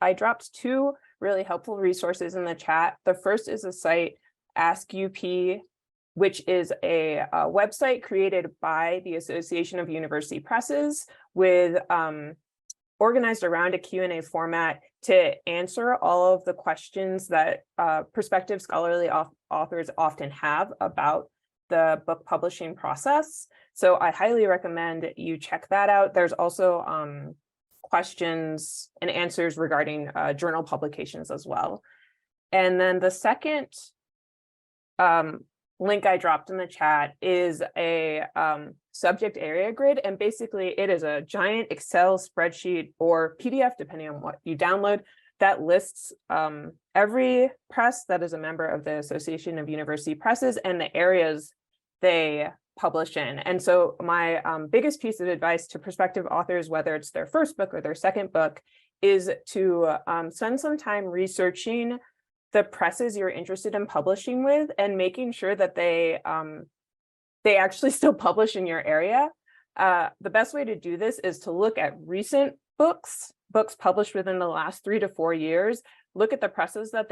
I dropped two really helpful resources in the chat. The first is a site, Ask UP, which is a website created by the Association of University Presses with organized around a Q&A format to answer all of the questions that prospective scholarly authors often have about the book publishing process. So I highly recommend you check that out. There's also questions and answers regarding journal publications as well. And then the second link I dropped in the chat is a subject area grid. And basically it is a giant Excel spreadsheet or PDF, depending on what you download, that lists every press that is a member of the Association of University Presses and the areas they publish in. And so my biggest piece of advice to prospective authors, whether it's their first book or their second book, is to spend some time researching the presses you're interested in publishing with and making sure that they actually still publish in your area. The best way to do this is to look at recent books published within the last 3 to 4 years. Look at the presses that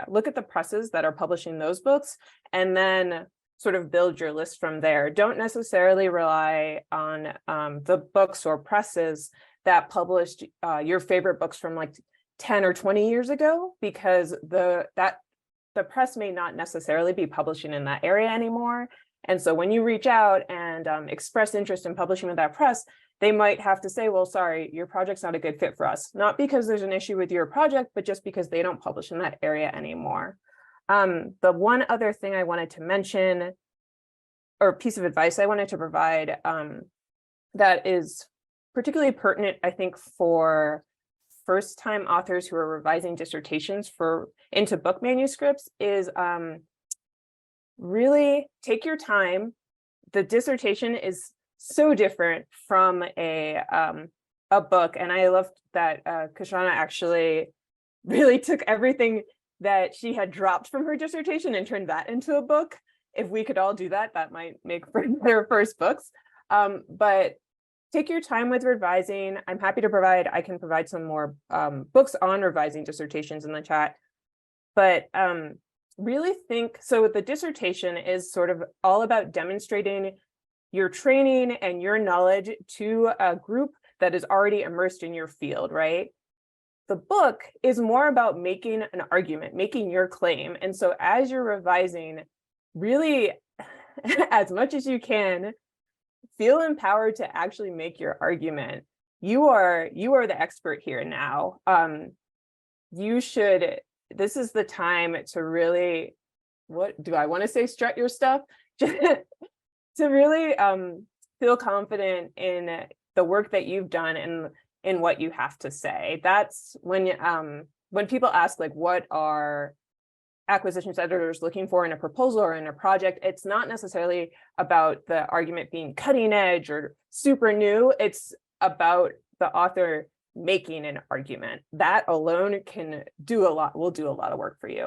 look at the presses that are publishing those books, and then sort of build your list from there. Don't necessarily rely on the books or presses that published your favorite books from like 10 or 20 years ago, because the press may not necessarily be publishing in that area anymore. And so when you reach out and express interest in publishing with that press, they might have to say, well, sorry, your project's not a good fit for us. Not because there's an issue with your project, but just because they don't publish in that area anymore. The one other thing I wanted to mention, or piece of advice I wanted to provide that is particularly pertinent, I think, for first-time authors who are revising dissertations into book manuscripts is really take your time. The dissertation is so different from a book, and I loved that Kashana actually really took everything that she had dropped from her dissertation and turned that into a book. If we could all do that, that might make for their first books. But take your time with revising. I'm happy to I can provide some more books on revising dissertations in the chat. But really think, so the dissertation is sort of all about demonstrating your training and your knowledge to a group that is already immersed in your field, right? The book is more about making an argument, making your claim. And so as you're revising, really, as much as you can, feel empowered to actually make your argument. You are the expert here now. This is the time to really, what do I want to say, strut your stuff? To really feel confident in the work that you've done and in what you have to say. That's when people ask, like, what are acquisitions editors looking for in a proposal or in a project, it's not necessarily about the argument being cutting edge or super new. It's about the author making an argument. That alone will do a lot of work for you.